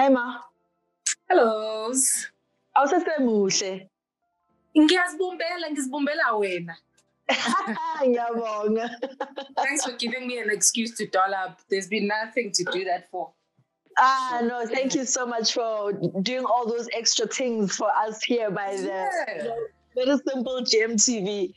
Hi Ma. Hello. Awusesemuhle. Ngizibumbela wena. Ngiyabonga. Thanks for giving me an excuse to doll up. There's been nothing to do that for. No, thank you so much for doing all those extra things for us here by the Very Simple GMTV.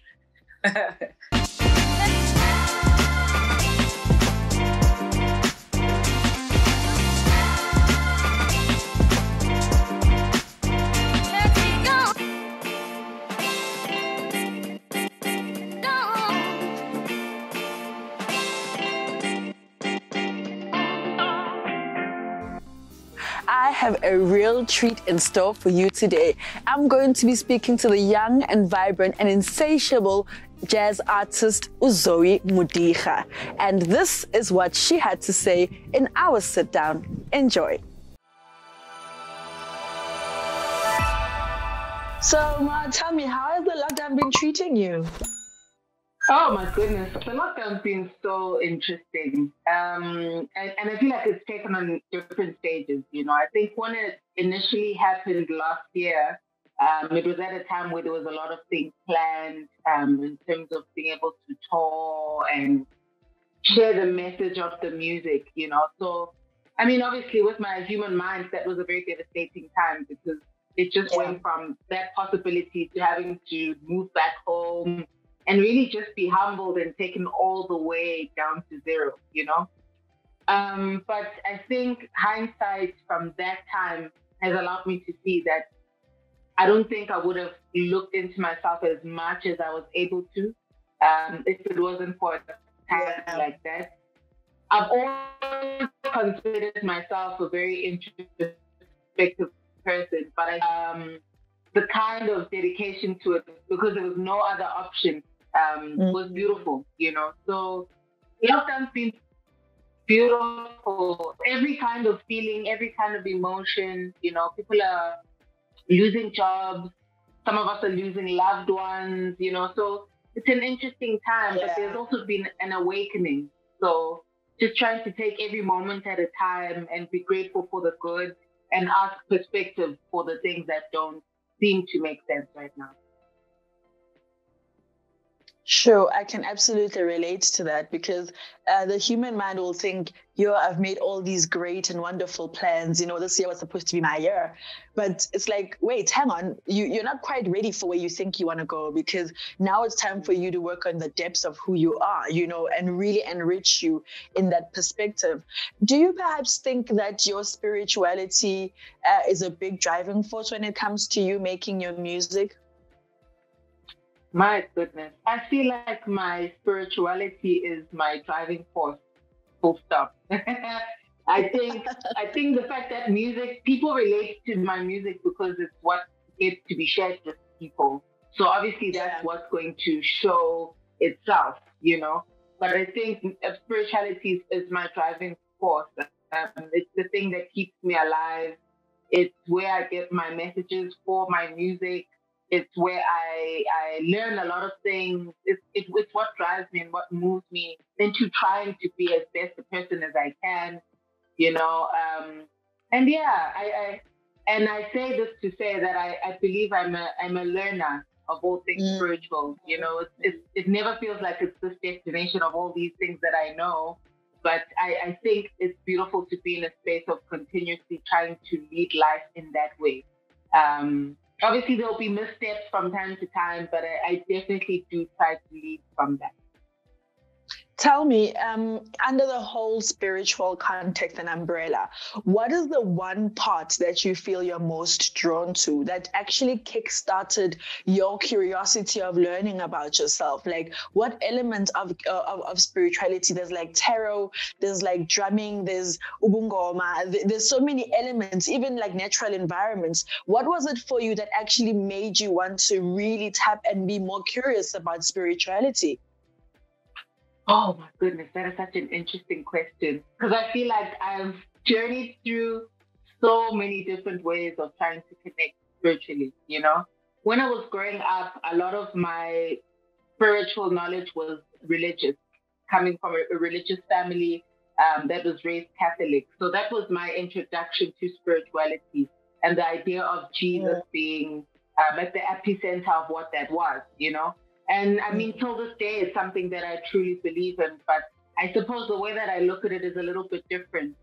I have a real treat in store for you today. I'm going to be speaking to the young and vibrant and insatiable jazz artist Uzoe Modiga. And this is what she had to say in our sit down. Enjoy. So, Ma, tell me, how has the lockdown been treating you? Oh my goodness, the lockdown's been so interesting. And I feel like it's taken on different stages, you know. I think when it initially happened last year, it was at a time where there was a lot of things planned in terms of being able to tour and share the message of the music, you know. So, I mean, obviously with my human mind, that was a very devastating time because it just went from that possibility to having to move back home and really just be humbled and taken all the way down to zero, you know? But I think hindsight from that time has allowed me to see that I don't think I would have looked into myself as much as I was able to if it wasn't for a time like that. I've always considered myself a very introspective person, but the kind of dedication to it, because there was no other option, was beautiful, you know. So lockdown's been beautiful. Every kind of feeling, every kind of emotion, you know, people are losing jobs. Some of us are losing loved ones, you know. So it's an interesting time, but there's also been an awakening. So just trying to take every moment at a time and be grateful for the good and ask perspective for the things that don't seem to make sense right now. Sure, I can absolutely relate to that because the human mind will think, I've made all these great and wonderful plans. You know, this year was supposed to be my year. But it's like, wait, hang on. You're not quite ready for where you think you want to go because now it's time for you to work on the depths of who you are, you know, and really enrich you in that perspective. Do you perhaps think that your spirituality is a big driving force when it comes to you making your music? My goodness. I feel like my spirituality is my driving force, full stop. I think the fact that people relate to my music because it's what gets to be shared with people. So obviously that's what's going to show itself, you know. But I think spirituality is my driving force. It's the thing that keeps me alive. It's where I get my messages for my music. It's where I learn a lot of things. It's what drives me and what moves me into trying to be as best a person as I can, you know. And I say this to say that I believe I'm a learner of all things spiritual. You know, it never feels like it's this destination of all these things that I know. But I think it's beautiful to be in a space of continuously trying to lead life in that way. Obviously, there'll be missteps from time to time, but I definitely do try to lead from that. Tell me, under the whole spiritual context and umbrella, what is the one part that you feel you're most drawn to that actually kickstarted your curiosity of learning about yourself? Like, what element of spirituality? There's like tarot, there's like drumming, there's ubungoma, there's so many elements, even like natural environments. What was it for you that actually made you want to really tap and be more curious about spirituality? Oh my goodness, that is such an interesting question because I feel like I've journeyed through so many different ways of trying to connect spiritually, you know? When I was growing up, a lot of my spiritual knowledge was religious, coming from a religious family. that was raised Catholic. So that was my introduction to spirituality and the idea of Jesus being at the epicenter of what that was, you know. And I mean, till this day, it's something that I truly believe in. But I suppose the way that I look at it is a little bit different.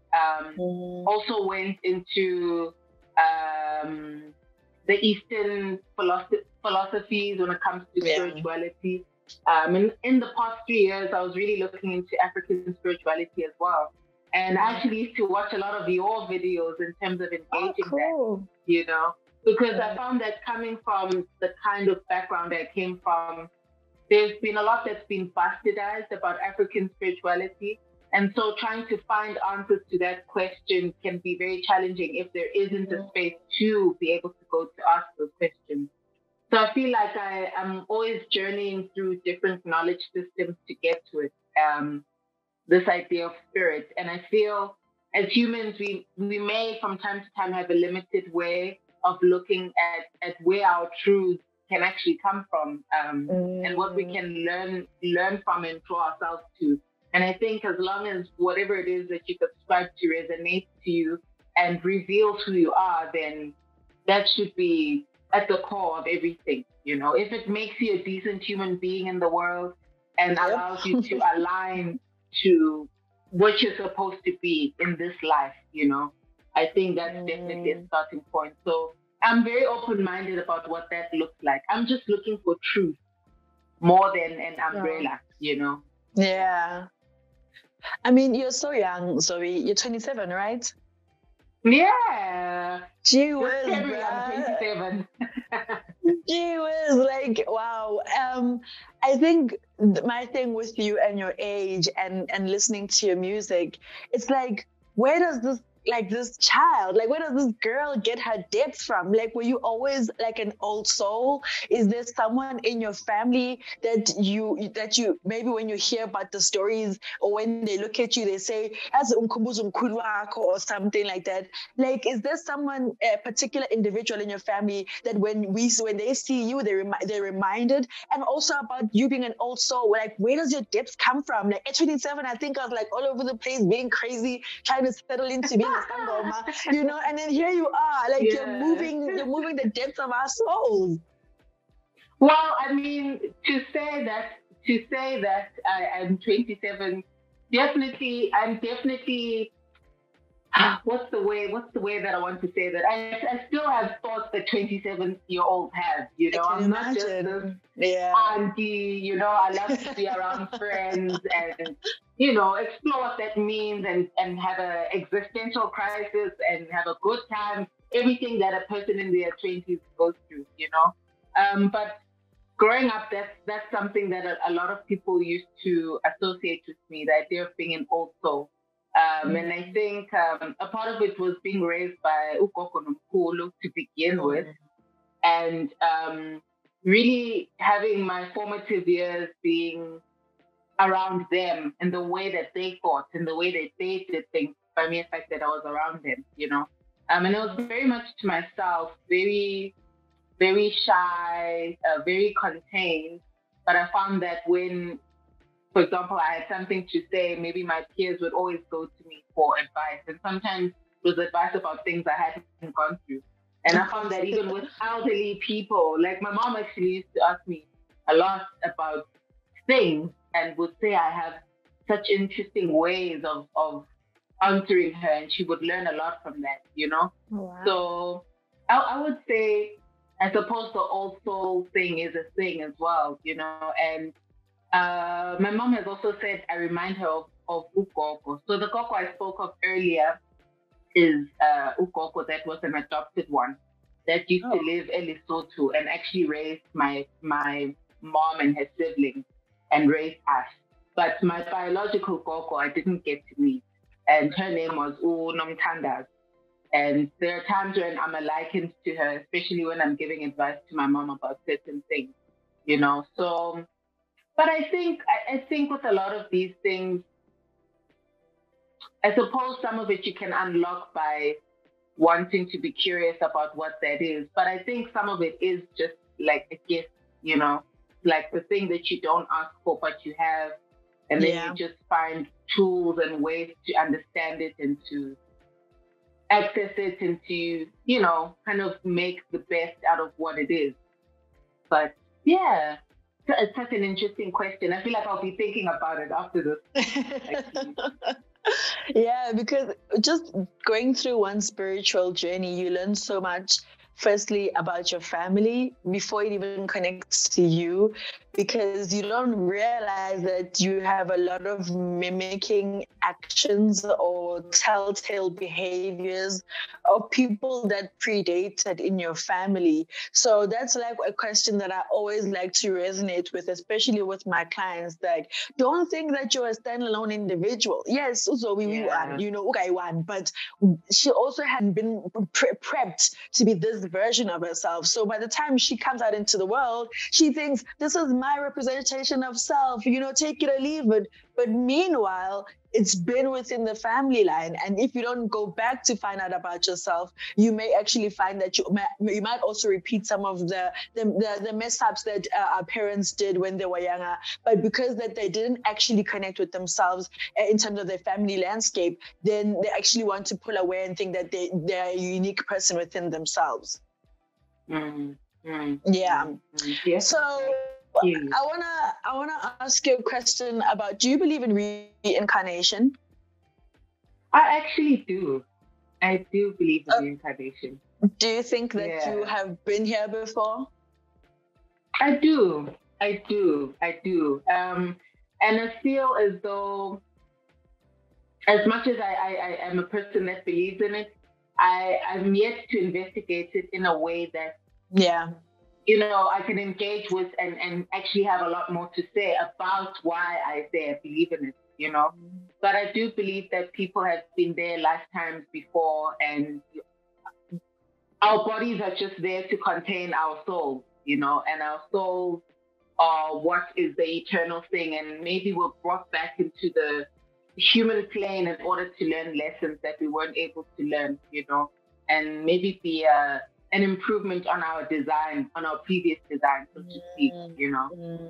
Also went into the Eastern philosophies when it comes to spirituality. And in the past 3 years, I was really looking into African spirituality as well. And I actually used to watch a lot of your videos in terms of engaging that, you know, because I found that coming from the kind of background I came from, there's been a lot that's been bastardized about African spirituality. And so trying to find answers to that question can be very challenging if there isn't a space to be able to go to ask those questions. So I feel like I'm always journeying through different knowledge systems to get to it, this idea of spirit. And I feel as humans, we may from time to time have a limited way of looking at where our truths can actually come from, and what we can learn from and draw ourselves to. And I think as long as whatever it is that you subscribe to resonates to you and reveals who you are, then that should be at the core of everything. You know, if it makes you a decent human being in the world and allows you to align to what you're supposed to be in this life, you know, I think that's definitely a starting point. So I'm very open-minded about what that looks like. I'm just looking for truth more than an umbrella, you know? Yeah. I mean, you're so young, Zoe. You're 27, right? Yeah. Gee whiz, I'm 27. Gee whiz, like, wow. I think my thing with you and your age and listening to your music, it's like, where does this child, like, where does this girl get her depth from? Like, were you always like an old soul? Is there someone in your family that you maybe when you hear about the stories or when they look at you, they say, as or something like that? Like, is there someone, a particular individual in your family that when they see you, they're reminded? And also about you being an old soul, like, where does your depth come from? Like at 27, I think I was like all over the place, being crazy, trying to settle into being you know, and then here you are, like you're moving the depths of our souls. Well, I mean, to say that I'm 27, I'm definitely. What's the way that I want to say that? I still have thoughts that 27-year-olds have, you know. I'm not just this auntie, you know. I love to be around friends and, you know, explore what that means and have an existential crisis and have a good time. Everything that a person in their 20s goes through, you know. But growing up, that's something that a lot of people used to associate with me, the idea of being an old soul. And I think a part of it was being raised by ugogo nomkhulu to begin with, and really having my formative years being around them and the way that they thought and the way that they did things by mere fact that I was around them, you know. And it was very much to myself, very, very shy, very contained. But I found that when, for example, I had something to say, maybe my peers would always go to me for advice. And sometimes it was advice about things I hadn't gone through. And I found that even with elderly people, like my mom actually used to ask me a lot about things and would say I have such interesting ways of answering her, and she would learn a lot from that, you know? Wow. So I would say, I suppose the old soul thing is a thing as well, you know? And my mom has also said I remind her of ugogo. So the gogo I spoke of earlier is ugogo that was an adopted one that used to live in Lesotho and actually raised my mom and her siblings and raised us. But my biological gogo I didn't get to meet, and her name was Nomtandas. And there are times when I'm likened to her, especially when I'm giving advice to my mom about certain things, you know. So, but I think with a lot of these things, I suppose some of it you can unlock by wanting to be curious about what that is. But I think some of it is just like a gift, you know, like the thing that you don't ask for, but you have. And then you just find tools and ways to understand it and to access it and to, kind of make the best out of what it is. But yeah, it's such an interesting question. I feel like I'll be thinking about it after this. Yeah, because just going through one spiritual journey, you learn so much. Firstly, about your family before it even connects to you, because you don't realize that you have a lot of mimicking actions or telltale behaviors of people that predated in your family. So that's like a question that I always like to resonate with, especially with my clients. Like, don't think that you're a standalone individual. Yes, so we okay, one, but she also had been prepped to be this version of herself. So by the time she comes out into the world, she thinks, this is my representation of self, take it or leave it. But meanwhile, it's been within the family line. And if you don't go back to find out about yourself, you may actually find that you might also repeat some of the mess ups that our parents did when they were younger. But because that they didn't actually connect with themselves in terms of their family landscape, then they actually want to pull away and think that they're a unique person within themselves. Yeah. So I wanna ask you a question about, do you believe in reincarnation? I actually do. I do believe in reincarnation. Do you think that you have been here before? I do. And I feel as though, as much as I am a person that believes in it, I'm yet to investigate it in a way that I can engage with and actually have a lot more to say about why I say I believe in it, But I do believe that people have been there lifetimes before, and our bodies are just there to contain our souls, and our souls are what is the eternal thing. And maybe we're brought back into the human plane in order to learn lessons that we weren't able to learn, and maybe be an improvement on our design, on our previous design, so to speak,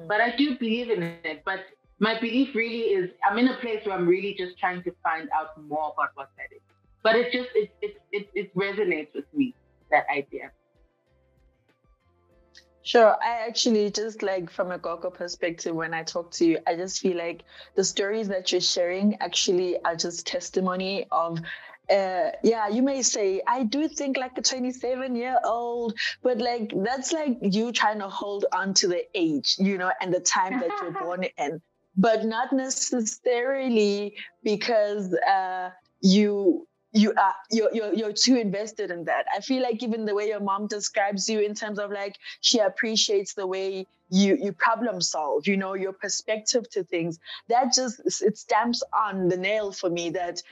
But I do believe in it. But my belief really is, I'm in a place where I'm really just trying to find out more about what that is. But it resonates with me, that idea. Sure. I actually just, like, from a Gogo perspective, when I talk to you, I just feel like the stories that you're sharing actually are just testimony of, you may say, I do think like a 27-year-old, but like, that's like you trying to hold on to the age, and the time that you're born in, but not necessarily because you're too invested in that. I feel like even the way your mom describes you, in terms of like, she appreciates the way you problem solve, your perspective to things, that just, it stamps on the nail for me that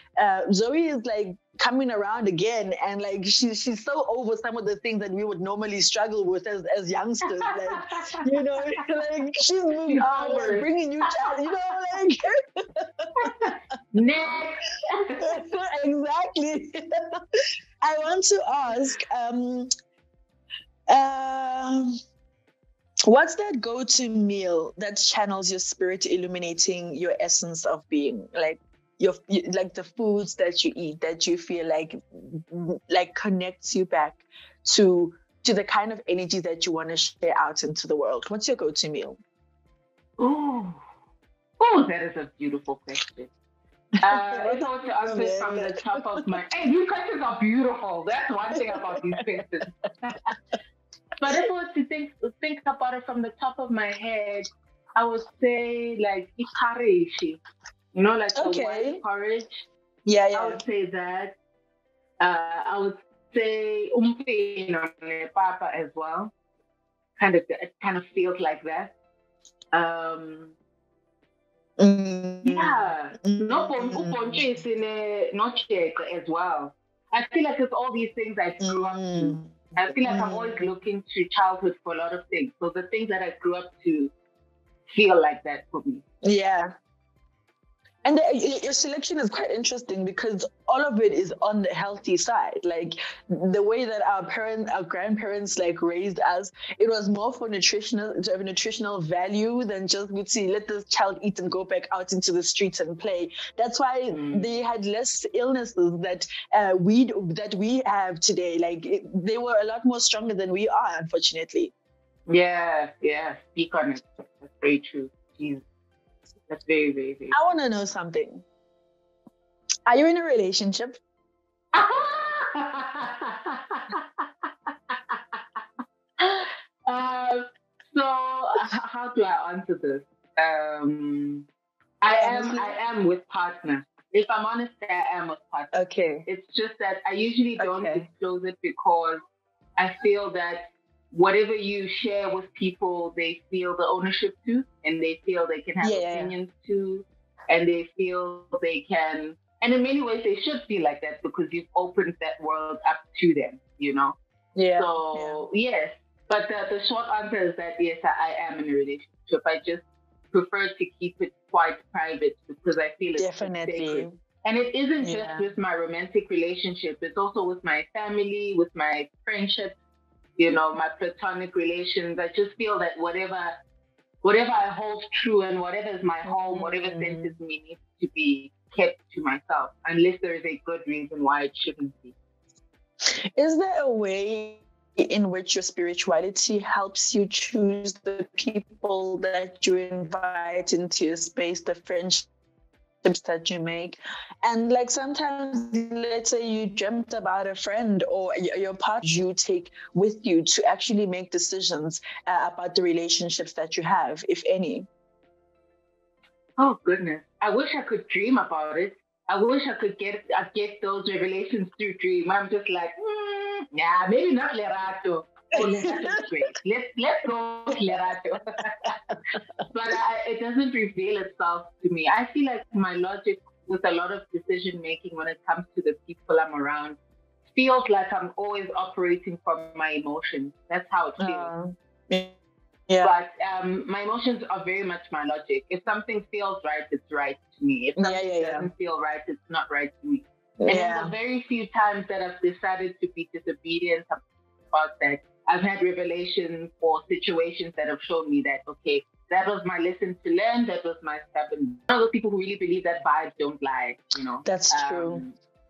Zoe is like coming around again, and like she's so over some of the things that we would normally struggle with as youngsters, like, like she's moving on, like, bringing you child, like next. Exactly. I want to ask, what's that go-to meal that channels your spirit, illuminating your essence of being? Like like the foods that you eat that you feel like connects you back to the kind of energy that you want to share out into the world. What's your go-to meal? Oh, that is a beautiful question. If I were to answer it from the top of my... Hey, these questions are beautiful. That's one thing about these questions. But if I was to think about it from the top of my head, I would say like ikarishi, like the white porridge. Yeah. I would say that. I would say umpino papa as well. It kind of feels like that. Yeah, no as well. I feel like it's all these things I grew up to. I feel like I'm always looking to childhood for a lot of things. So the things that I grew up to feel like that for me. Yeah. And your selection is quite interesting because all of it is on the healthy side. Like the way that our grandparents like raised us, it was more for nutritional, to have nutritional value than just we'd see let this child eat and go back out into the streets and play. That's why they had less illnesses that we have today. Like they were a lot more stronger than we are, unfortunately. Yeah, speak on it. That's very true. Jeez. That's very, very, very. I want to know something. Are you in a relationship? So how do I answer this? I am with partner. If I'm honest, I am with partner. Okay. It's just that I usually don't disclose it because I feel that whatever you share with people, they feel the ownership to, and they feel they can have opinions to, and they feel they can, and in many ways they should feel like that because you've opened that world up to them, you know? Yeah. So, yes. But the short answer is that, yes, I am in a relationship. I just prefer to keep it quite private because I feel it's sacred. And it isn't just with my romantic relationship. It's also with my family, with my friendships, you know, my platonic relations. I just feel that whatever I hold true and whatever is my home, whatever centers me needs to be kept to myself, unless there is a good reason why it shouldn't be. Is there a way in which your spirituality helps you choose the people that you invite into your space, the friendships that you make? And like sometimes, let's say you dreamt about a friend or your partner you take with you to actually make decisions about the relationships that you have, if any. Oh goodness, I wish I could dream about it. I wish I could get those revelations through dream. I'm just like, yeah, maybe not Lerato. Lerato's great. Let's go with Lerato. But it doesn't reveal itself to me. I feel like my logic with a lot of decision making when it comes to the people I'm around feels like I'm always operating from my emotions. That's how it feels. Yeah. But my emotions are very much my logic. If something feels right, it's right to me. If something doesn't feel right, it's not right to me. And in the very few times that I've decided to be disobedient about that, I've had revelations or situations that have shown me that, okay, that was my lesson to learn. That was my stubborn. One of those people who really believe that vibes don't lie, you know. That's true.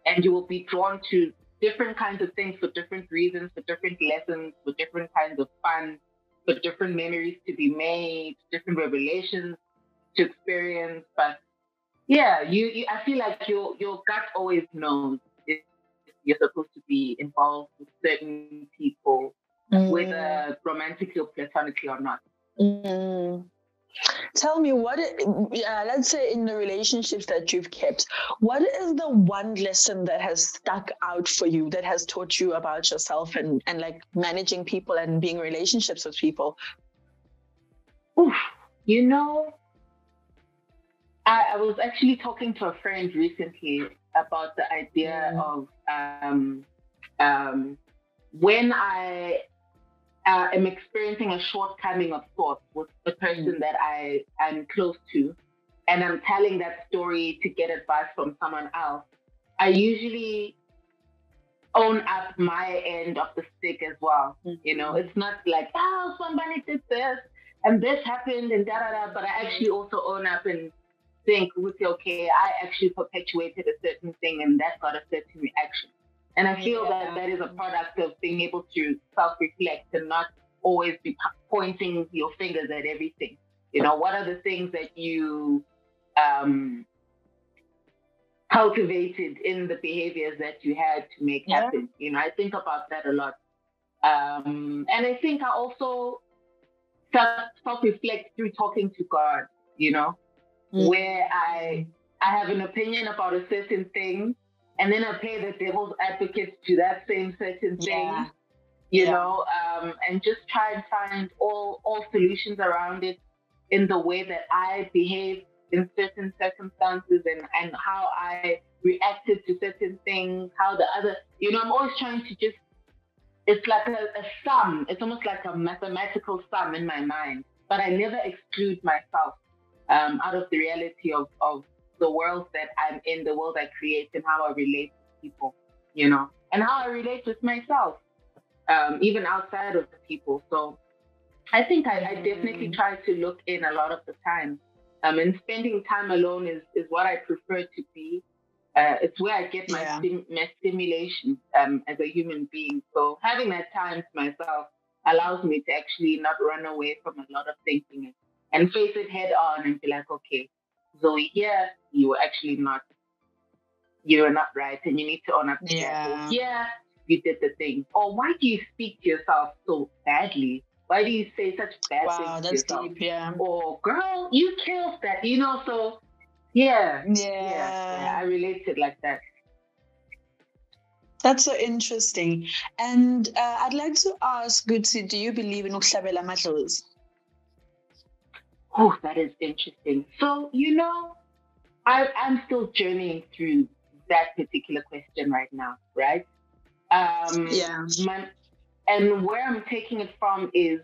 And you will be drawn to different kinds of things for different reasons, for different lessons, for different kinds of fun, for different memories to be made, different revelations to experience. But yeah, I feel like your gut always knows if you're supposed to be involved with certain people, whether romantically or platonically or not. Tell me let's say in the relationships that you've kept, what is the one lesson that has stuck out for you, that has taught you about yourself and like managing people and being in relationships with people? Oof, you know, I was actually talking to a friend recently about the idea of when I am experiencing a shortcoming of sorts with a person that I'm close to, and I'm telling that story to get advice from someone else, I usually own up my end of the stick as well. You know, it's not like, oh, somebody did this and this happened and da-da-da, but I actually also own up and think, okay, I actually perpetuated a certain thing and that got a certain reaction. And I feel that is a product of being able to self-reflect and not always be pointing your fingers at everything. You know, what are the things that you cultivated in the behaviors that you had to make happen? You know, I think about that a lot. And I think I also self-reflect through talking to God, you know, where I have an opinion about a certain thing, and then I play the devil's advocate to that same certain thing, you know, and just try and find all solutions around it in the way that I behave in certain circumstances and how I reacted to certain things, how the other, you know, I'm always trying to just, it's like a sum. It's almost like a mathematical sum in my mind, but I never exclude myself out of the reality of the world that I'm in, the world I create, and how I relate to people, you know, and how I relate with myself, even outside of people. So I think I definitely try to look in a lot of the time. And spending time alone is what I prefer to be. It's where I get my stimulation as a human being. So having that time to myself allows me to actually not run away from a lot of thinking and face it head on and be like, okay, Zoe, here you were actually not, you were not right, and you need to own up to that. Or here you did the thing. Or why do you speak to yourself so badly? Why do you say such bad things to yourself? Wow, that's deep, yeah. Or girl, you killed that, you know, so yeah, I related like that. That's so interesting. And I'd like to ask, Gutsi, do you believe in ukuhlabela amadlozi? Oh, that is interesting. So, you know, I'm still journeying through that particular question right now, right? And where I'm taking it from is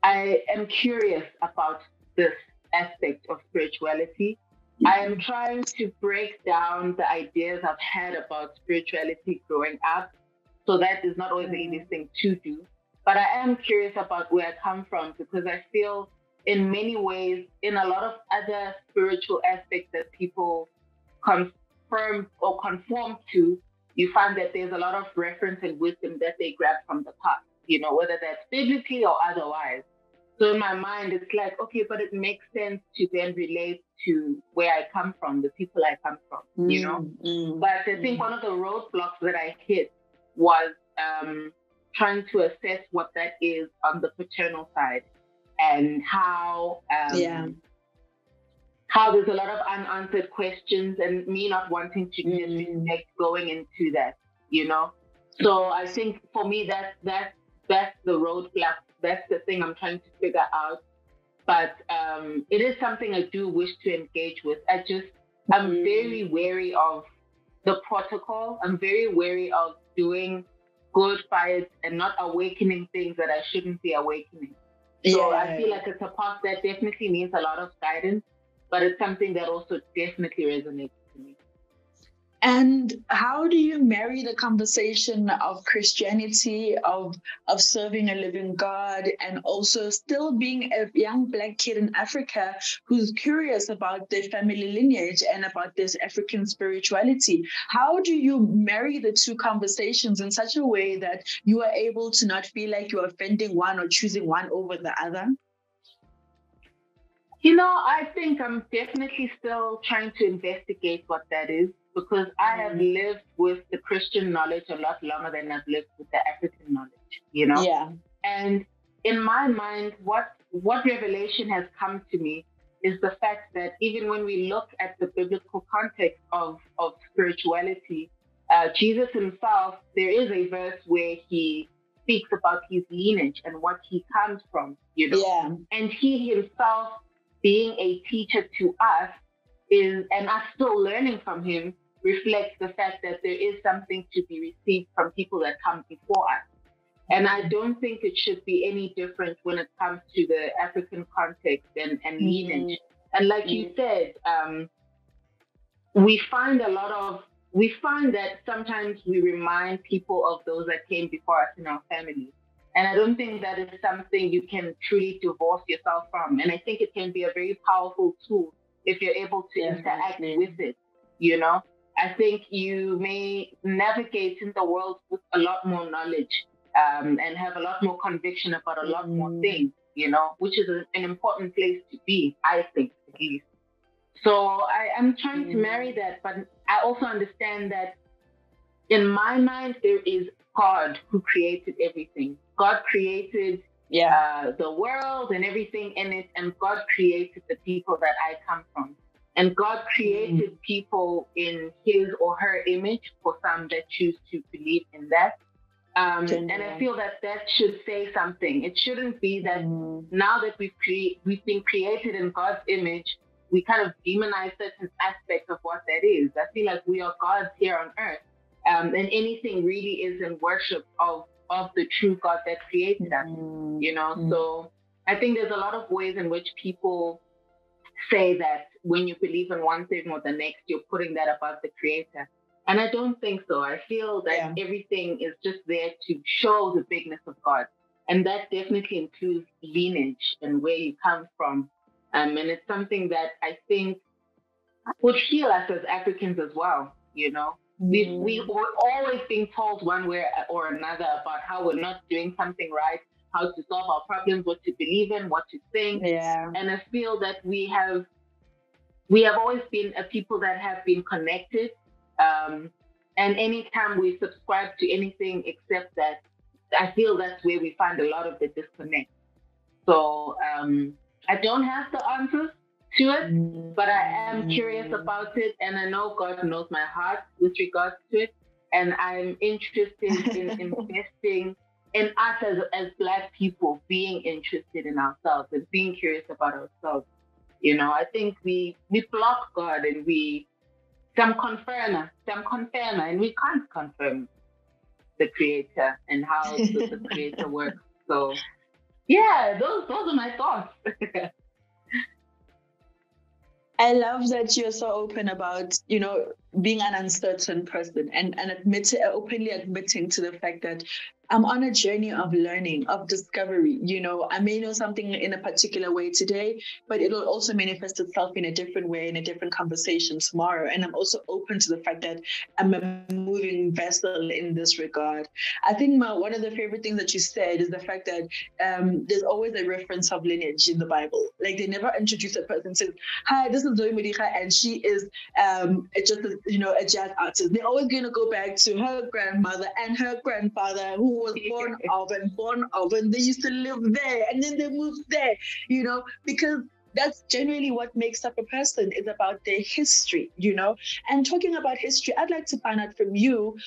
I am curious about this aspect of spirituality. I am trying to break down the ideas I've had about spirituality growing up. So that is not always the easiest thing to do. But I am curious about where I come from, because I feel in many ways, in a lot of other spiritual aspects that people confirm or conform to, you find that there's a lot of reference and wisdom that they grab from the past, you know, whether that's biblically or otherwise. So in my mind, it's like, okay, but it makes sense to then relate to where I come from, the people I come from, you know? But I think one of the roadblocks that I hit was trying to assess what that is on the paternal side, and how there's a lot of unanswered questions, and me not wanting to disrespect going into that, you know? So I think for me, that's the roadblock. That's the thing I'm trying to figure out. But it is something I do wish to engage with. I'm very wary of the protocol. I'm very wary of doing good fights and not awakening things that I shouldn't be awakening. So I feel like it's a path that definitely needs a lot of guidance, but it's something that also definitely resonates to me. And how do you marry the conversation of Christianity, of serving a living God, and also still being a young Black kid in Africa who's curious about their family lineage and about this African spirituality? How do you marry the two conversations in such a way that you are able to not feel like you're offending one or choosing one over the other? You know, I think I'm definitely still trying to investigate what that is, because I have lived with the Christian knowledge a lot longer than I've lived with the African knowledge, you know? Yeah. And in my mind, what revelation has come to me is the fact that even when we look at the biblical context of spirituality, Jesus himself, there is a verse where he speaks about his lineage and what he comes from, you know? Yeah. And he himself, being a teacher to us, and us still learning from him, reflects the fact that there is something to be received from people that come before us. And I don't think it should be any different when it comes to the African context and lineage. And like you said, we find that sometimes we remind people of those that came before us in our family. And I don't think that is something you can truly divorce yourself from. And I think it can be a very powerful tool if you're able to interact with it, you know? I think you may navigate in the world with a lot more knowledge and have a lot more conviction about a lot more things, you know, which is an important place to be, I think, at least. So I'm trying to marry that, but I also understand that in my mind, there is God who created everything. God created the world and everything in it, and God created the people that I come from. And God created people in his or her image, for some that choose to believe in that. And I feel that should say something. It shouldn't be that now that we've been created in God's image, we kind of demonize certain aspects of what that is. I feel like we are gods here on earth. And anything really is in worship of the true God that created us, you know? So I think there's a lot of ways in which people say that when you believe in one thing or the next, you're putting that above the creator. And I don't think so. I feel that everything is just there to show the bigness of God. And that definitely includes lineage and where you come from. And it's something that I think would heal us as Africans as well, you know. We were always being told one way or another about how we're not doing something right, how to solve our problems, what to believe in, what to think. Yeah. And I feel that we have always been a people that have been connected. And anytime we subscribe to anything except that, I feel that's where we find a lot of the disconnect. So I don't have the answers to it, but I am curious about it, and I know God knows my heart with regards to it, and I'm interested in investing in us as Black people, being interested in ourselves and being curious about ourselves. You know, I think we block God and some confirm, and we can't confirm the Creator and how the Creator works. So yeah, those are my thoughts. I love that you're so open about, you know, being an uncertain person and openly admitting to the fact that I'm on a journey of learning, of discovery. You know, I may know something in a particular way today, but it'll also manifest itself in a different way, in a different conversation tomorrow. And I'm also open to the fact that I'm a moving vessel in this regard. I think one of the favorite things that you said is the fact that there's always a reference of lineage in the Bible. Like, they never introduce a person and say, "Hi, this is Zoe Modiga, and she is just a jazz artist." They're always going to go back to her grandmother and her grandfather, who was born of, and they used to live there, and then they moved there, you know, because that's generally what makes up a person, is about their history, you know. And talking about history, I'd like to find out from you,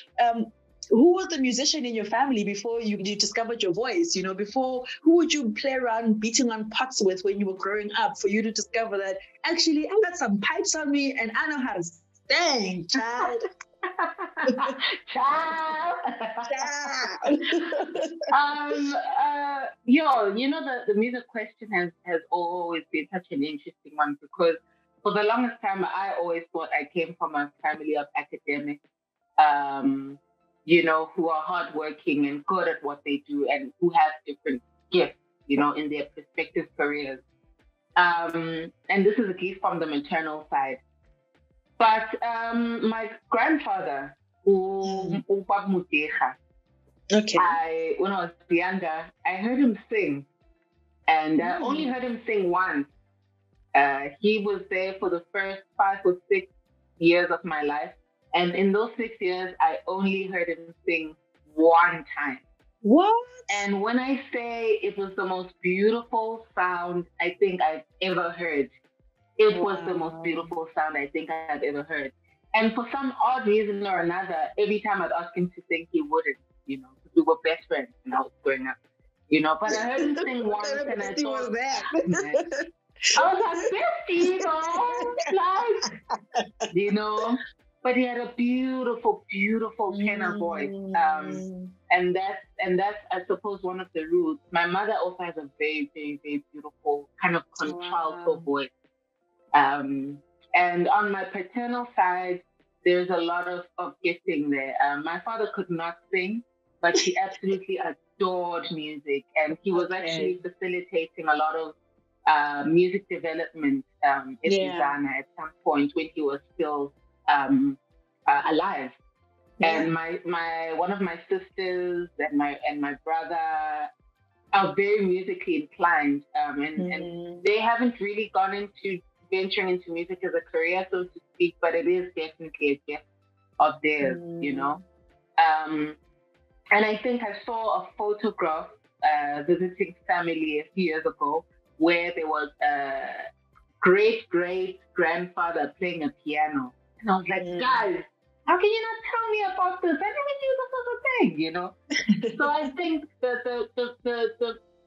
who was the musician in your family before you discovered your voice? You know, who would you play around beating on pots with when you were growing up for you to discover that, actually, I got some pipes on me and I know how to sing, child. Child. You know, the music question has always been such an interesting one, because for the longest time I always thought I came from a family of academics, you know, who are hardworking and good at what they do and who have different gifts, you know, in their respective careers. And this is at least from the maternal side. But my grandfather, when I was younger, I heard him sing. And I only heard him sing once. He was there for the first 5 or 6 years of my life. And in those 6 years, I only heard him sing one time. What? And when I say it was the most beautiful sound I think I've ever heard, it was the most beautiful sound I think I've ever heard. And for some odd reason or another, every time I'd ask him to sing, he wouldn't, you know, because we were best friends when I was growing up, you know. But I heard him sing once and I thought, I was like, 50, you know, like, you know. But he had a beautiful, beautiful tenor voice. And that's, I suppose, one of the roots. My mother also has a very, very, very beautiful kind of contralto voice. And on my paternal side, there's a lot of gifting there. My father could not sing, but he absolutely adored music. And he was actually facilitating a lot of music development in Ghana at some point when he was still alive. And my one of my sisters and my brother are very musically inclined, and they haven't really gone into venturing into music as a career, so to speak, but it is definitely a gift of theirs, you know. And I think I saw a photograph visiting family a few years ago where there was a great grandfather playing a piano. And I was like, guys, how can you not tell me about this? I never knew this was a thing, you know? So I think that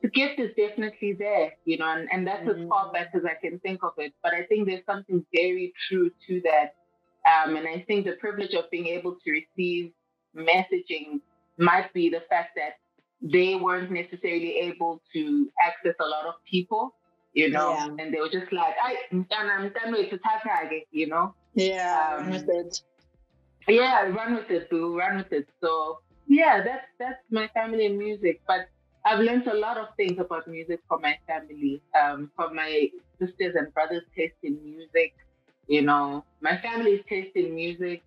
the gift is definitely there, you know, and that's as far back as I can think of it. But I think there's something very true to that. And I think the privilege of being able to receive messaging might be the fact that they weren't necessarily able to access a lot of people you know, and they were just like, I'm done with it, you know. Run with it. Yeah, run with it, boo, run with it. So yeah, that's my family and music. But I've learned a lot of things about music from my family, from my sisters and brothers' taste in music. You know, my family's taste in music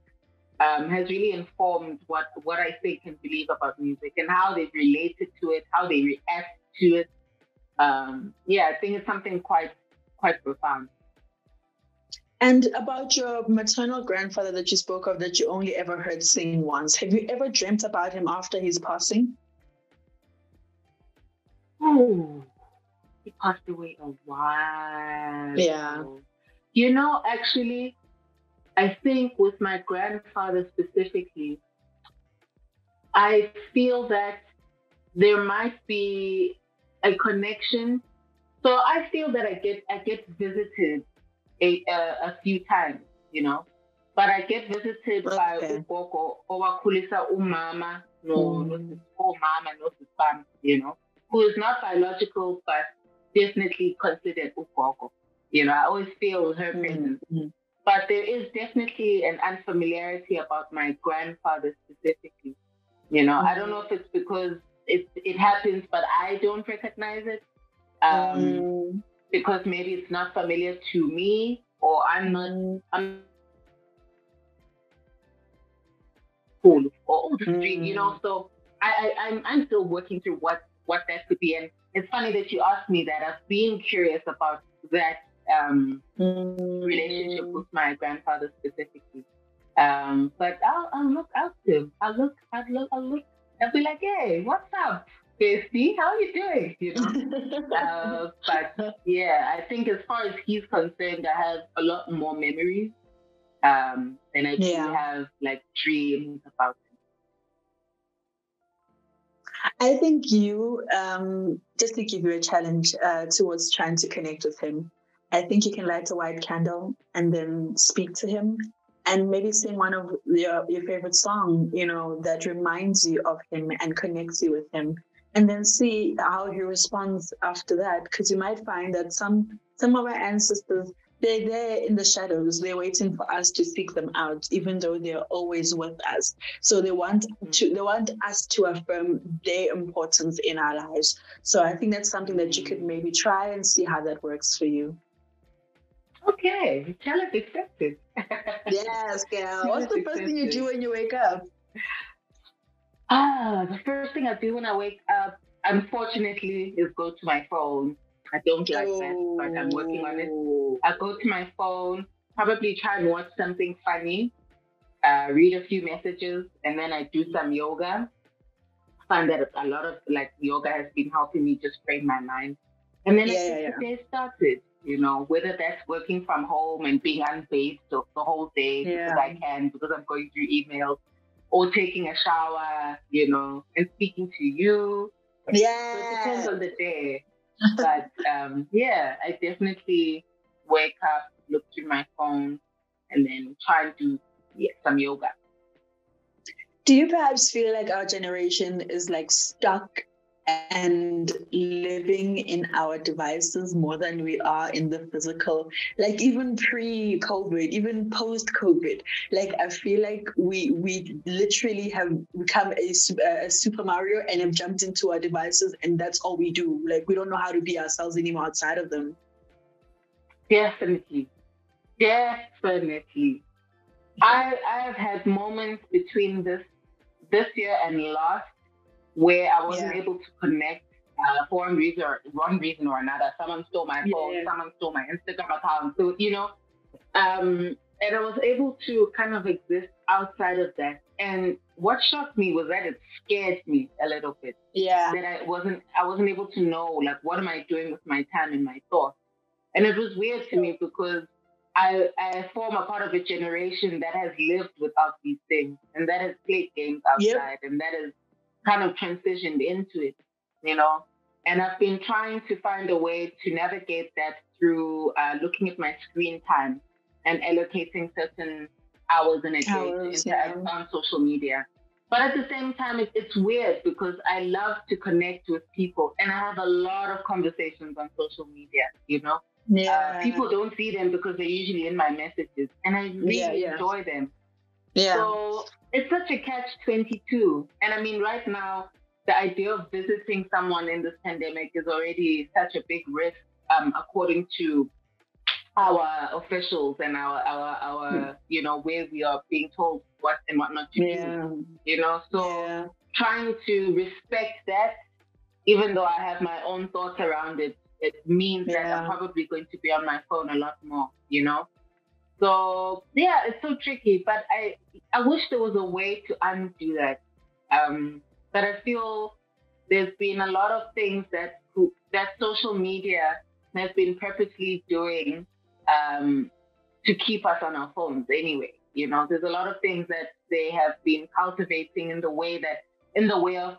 has really informed what I think and believe about music and how they've related to it, how they react to it. Yeah, I think it's something quite profound. And about your maternal grandfather that you spoke of, that you only ever heard sing once, have you ever dreamt about him after his passing? Oh, he passed away a while ago. You know, actually, I think with my grandfather specifically, I feel that there might be a connection. So I feel that I get visited a few times, you know, but I get visited by ugogo owakhulisa umama no mama no sisibam, you know, who is not biological but definitely considered ugogo. You know, I always feel her presence. But there is definitely an unfamiliarity about my grandfather specifically. You know, I don't know if it's because it happens, but I don't recognize it. Because maybe it's not familiar to me, or I'm cool or old street, you know. So I'm still working through what that could be. And it's funny that you asked me that. I've been curious about that relationship with my grandfather specifically. But I'll look out to. I'll be like, hey, what's up, bestie? How are you doing? You know. But yeah, I think as far as he's concerned, I have a lot more memories. And I do have like dreams about him. I think you, just to give you a challenge towards trying to connect with him, I think you can light a white candle and then speak to him and maybe sing one of your favorite song, you know, that reminds you of him and connects you with him, and then see how he responds after that. Because you might find that some of our ancestors, they're there in the shadows. They're waiting for us to seek them out, even though they're always with us. So they want us to affirm their importance in our lives. So I think that's something that you could maybe try and see how that works for you. Okay, challenge accepted. Yes, girl. What's the first thing you do when you wake up? The first thing I do when I wake up, unfortunately, is go to my phone. I don't like that, but I'm working on it. I go to my phone, probably try and watch something funny, read a few messages, and then I do some yoga. I find that a lot of like yoga has been helping me just frame my mind. And then I get the day started, you know, whether that's working from home and being unbased the whole day because I can, because I'm going through emails, or taking a shower, you know, and speaking to you. Yeah. So it depends on the day. But I definitely wake up, look through my phone, and then try and do some yoga. Do you perhaps feel like our generation is like stuck and living in our devices more than we are in the physical? Like even pre-COVID, even post-COVID, like I feel like we literally have become a Super Mario and have jumped into our devices, and that's all we do. Like we don't know how to be ourselves anymore outside of them. Definitely. I have had moments between this year and last where I wasn't able to connect for one reason or another. Someone stole my phone, someone stole my Instagram account. So, you know, and I was able to kind of exist outside of that. And what shocked me was that it scared me a little bit. Yeah. That I wasn't able to know, like, what am I doing with my time and my thoughts? And it was weird to me because I form a part of a generation that has lived without these things and that has played games outside and that has kind of transitioned into it, you know. And I've been trying to find a way to navigate that through looking at my screen time and allocating certain hours in a day to interact on social media. But at the same time, it's weird because I love to connect with people and I have a lot of conversations on social media, you know? Yeah. People don't see them because they're usually in my messages and I really enjoy them. Yeah. So it's such a catch-22. And I mean, right now, the idea of visiting someone in this pandemic is already such a big risk, according to our officials and our you know, where we are being told what and what not to do, you know. So trying to respect that, even though I have my own thoughts around it, it means that I'm probably going to be on my phone a lot more, you know. So yeah, it's so tricky, but I wish there was a way to undo that. But I feel there's been a lot of things that social media has been purposely doing to keep us on our phones anyway. You know, there's a lot of things that they have been cultivating in the way of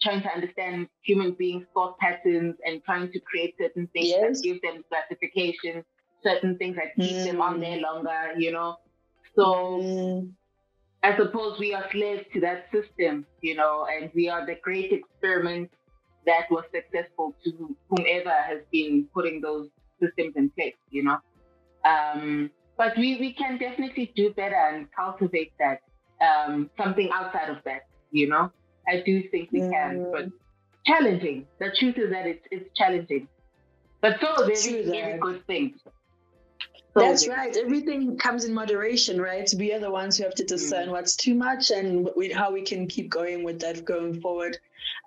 trying to understand human beings' thought patterns and trying to create certain things that give them classification, certain things that keep them on there longer, you know. So I suppose we are slaves to that system, you know, and we are the great experiment that was successful to whomever has been putting those systems in place, you know. But we can definitely do better and cultivate that, something outside of that, you know. I do think we can, but challenging. The truth is that it's challenging, but so very good thing. That's right. Everything comes in moderation, right? We are the ones who have to discern what's too much and how we can keep going with that going forward.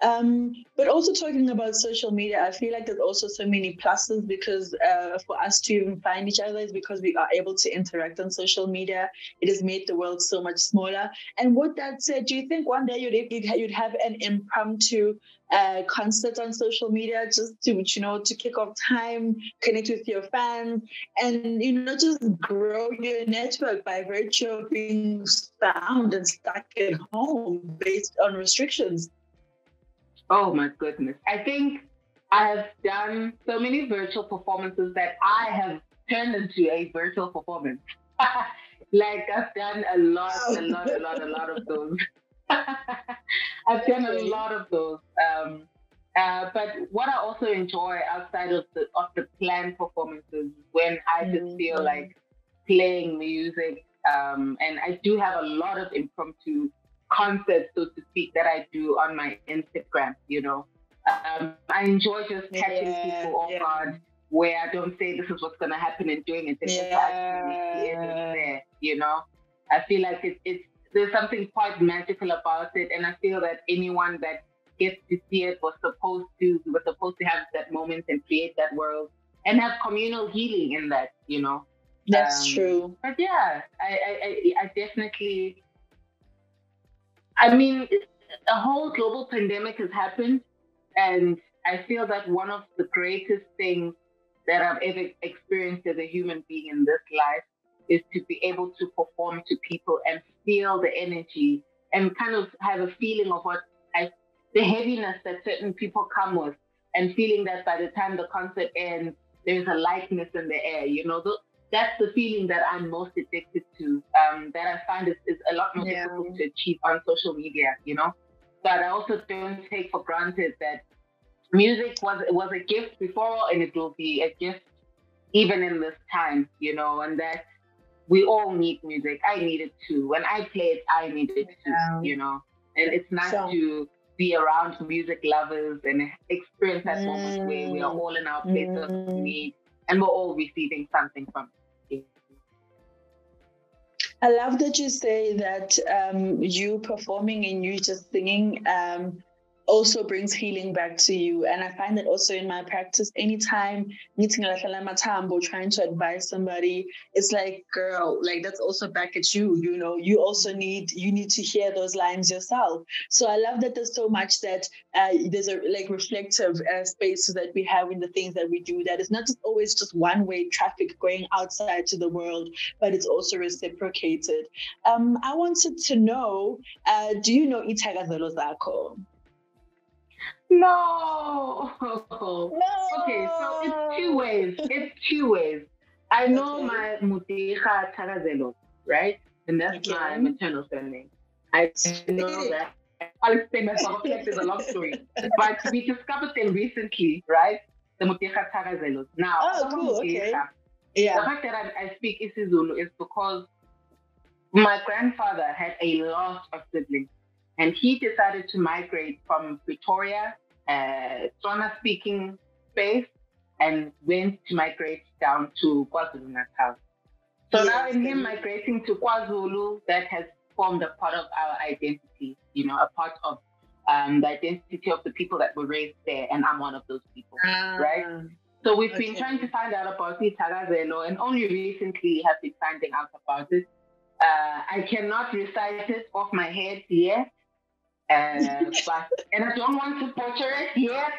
But also talking about social media, I feel like there's also so many pluses because for us to even find each other is because we are able to interact on social media. It has made the world so much smaller. And with that said, do you think one day you'd have an impromptu concert on social media just to, you know, to kick off time, connect with your fans, and, you know, just grow your network by virtue of being found and stuck at home based on restrictions? Oh my goodness. I think I have done so many virtual performances that I have turned into a virtual performance. Like I've done a lot of those. I've done a lot of those. But what I also enjoy outside of the planned performances is when I just feel like playing music. And I do have a lot of impromptu concerts, so to speak, that I do on my Instagram, you know. I enjoy just catching people off guard where I don't say this is what's going to happen and doing it. It's there, you know. I feel like there's something quite magical about it, and I feel that anyone that gets to see it was supposed to have that moment and create that world and have communal healing in that, you know. That's true. But yeah, I definitely. I mean, a whole global pandemic has happened, and I feel that one of the greatest things that I've ever experienced as a human being in this life is to be able to perform to people and feel the energy and kind of have a feeling of the heaviness that certain people come with, and feeling that by the time the concert ends, there's a lightness in the air, you know. That's the feeling that I'm most addicted to, that I find is a lot more difficult to achieve on social media, you know. But I also don't take for granted that music was a gift before, and it will be a gift even in this time, you know, and that we all need music. I need it too. When I play it, I need it too, you know. And it's nice to be around music lovers and experience that moment where we are all in our place of need and we're all receiving something from it. I love that you say that you performing and you just singing also brings healing back to you. And I find that also in my practice, anytime meeting trying to advise somebody, it's like, girl, like that's also back at you, you know, you need to hear those lines yourself. So I love that there's so much that there's a like reflective space that we have in the things that we do, that it's not just always just one-way traffic going outside to the world, but it's also reciprocated. I wanted to know, do you know Itakazelo Zakho? No. Okay, so it's two ways. I know my Mutiha Tagazelo, right? And that's my maternal surname. I know that. I'll explain myself. I feel like there's a long story. But we discovered them recently, right? The Muteka Tagazelos. Now, Oh, cool. Okay. The Yeah. fact that I speak isiZulu is because my grandfather had a lot of siblings, and he decided to migrate from Pretoria, Tswana-speaking space, and went to migrate down to KwaZulu-Natal. So now in him migrating to KwaZulu, that has formed a part of our identity, a part of the identity of the people that were raised there, and I'm one of those people, right? So we've been trying to find out about the Tagazelo, and only recently have been finding out about it. I cannot recite it off my head yet, and I don't want to butcher it yet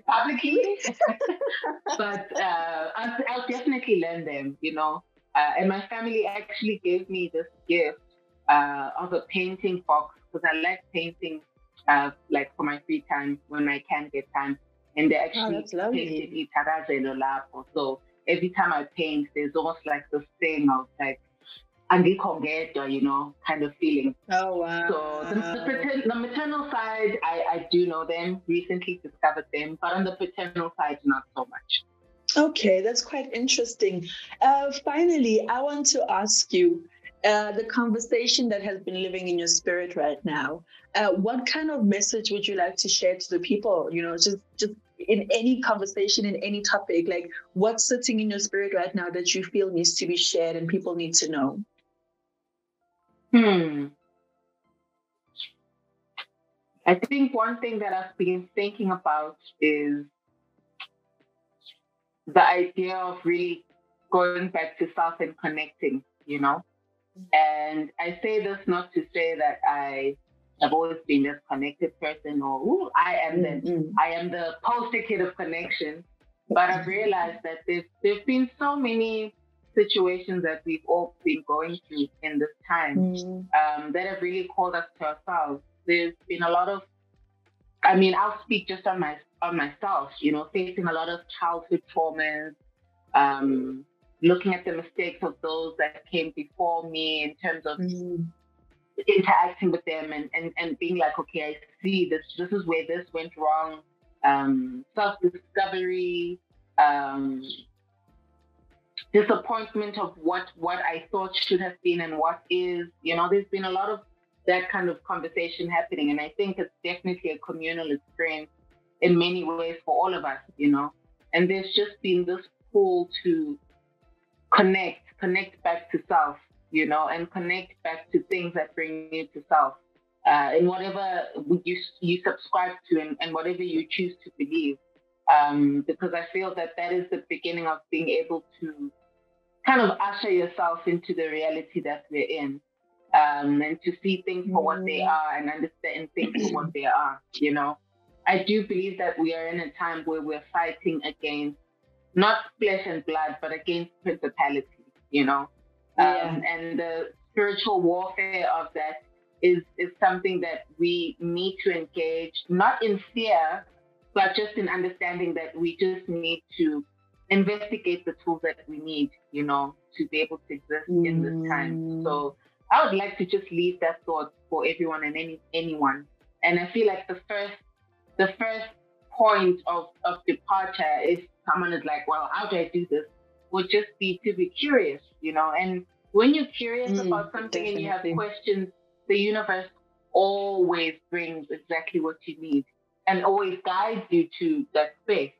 publicly, but I'll definitely learn them, and my family actually gave me this gift of a painting box, because I like painting like for my free time when I can get time. And they actually painted Itarazelo Lapo. So every time I paint, there's almost like this thing of like Angikongeto, kind of feeling. Oh wow. So the maternal side, I do know them, recently discovered them, but on the paternal side, not so much. Okay, that's quite interesting. Finally, I want to ask you, the conversation that has been living in your spirit right now, what kind of message would you like to share to the people? Just in any conversation, in any topic, like what's sitting in your spirit right now that you feel needs to be shared and people need to know? I think one thing that I've been thinking about is the idea of really going back to self and connecting, And I say this not to say that I have always been this connected person, or I am the poster kid of connection. But I've realized that there've been so many situations that we've all been going through in this time that have really called us to ourselves. There's been a lot of, I'll speak just on myself, facing a lot of childhood traumas, looking at the mistakes of those that came before me in terms of interacting with them and being like, okay, I see this is where this went wrong. Self-discovery, disappointment of what I thought should have been and what is, there's been a lot of that kind of conversation happening. And I think it's definitely a communal experience in many ways for all of us, and there's just been this pull to connect back to self, and connect back to things that bring you to self, in whatever you subscribe to and whatever you choose to believe, because I feel that is the beginning of being able to kind of usher yourself into the reality that we're in, and to see things for what they are and understand things for what they are, I do believe that we are in a time where we're fighting against not flesh and blood, but against principalities, and the spiritual warfare of that is something that we need to engage, not in fear, but just in understanding that we just need to investigate the tools that we need, to be able to exist in this time. So I would like to just leave that thought for everyone and anyone. And I feel like the first point of departure, if someone is like, well, how do I do this, would just be to be curious, and when you're curious about something and you have questions, the universe always brings exactly what you need and always guides you to that space,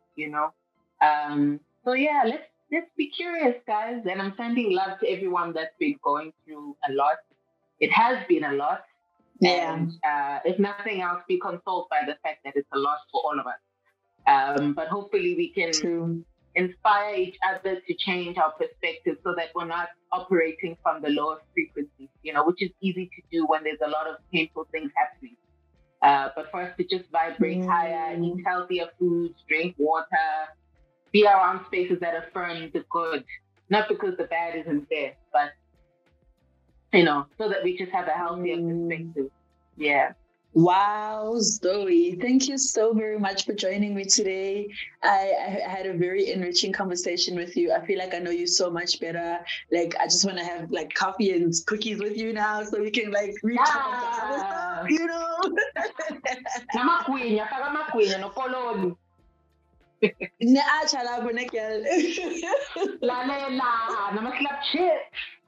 So yeah, let's be curious, guys. And I'm sending love to everyone that's been going through a lot. It has been a lot. Yeah. And if nothing else, be consoled by the fact that it's a lot for all of us. But hopefully we can inspire each other to change our perspective so that we're not operating from the lowest frequency, which is easy to do when there's a lot of painful things happening. But for us to just vibrate higher, eat healthier foods, drink water, be around spaces that affirm the good, not because the bad isn't there, but so that we just have a healthier perspective. Yeah. Wow, Zoe, thank you so very much for joining me today. I had a very enriching conversation with you. I feel like I know you so much better. Like, I just want to have like coffee and cookies with you now so we can like reach out to other stuff, you know? No pololo.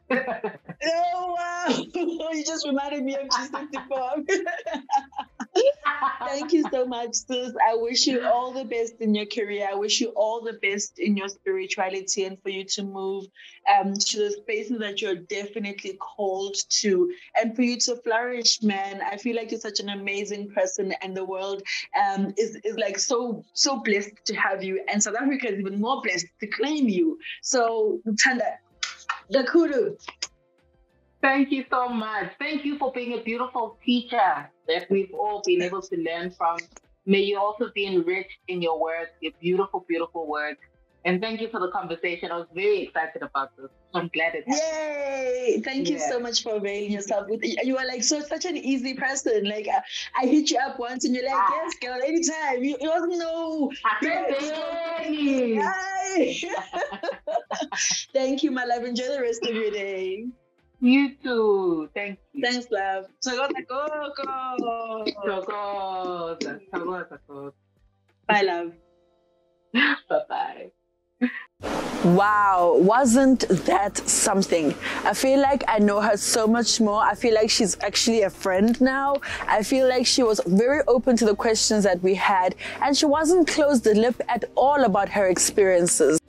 Oh, wow. You just reminded me of G64. Thank you so much, sis. I wish you all the best in your career. I wish you all the best in your spirituality and for you to move to the spaces that you're definitely called to and for you to flourish, man. I feel like you're such an amazing person and the world is like so blessed to have you. And South Africa is even more blessed to claim you. So, Tanda, the kudu. Thank you so much. Thank you for being a beautiful teacher that we've all been able to learn from. May you also be enriched in your work, your beautiful, beautiful work. And thank you for the conversation. I was very excited about this. I'm glad it happened. Yay! Thank you so much for availing yourself. You are like such an easy person. Like I hit you up once and you're like, yes, girl, anytime. You wasn't no. Thank you, my love. Enjoy the rest of your day. You too. Thank you. Thanks, love. Bye, love. Bye-bye. Wow, wasn't that something? I feel like I know her so much more. I feel like she's actually a friend now. I feel like she was very open to the questions that we had, and she wasn't closed the lip at all about her experiences.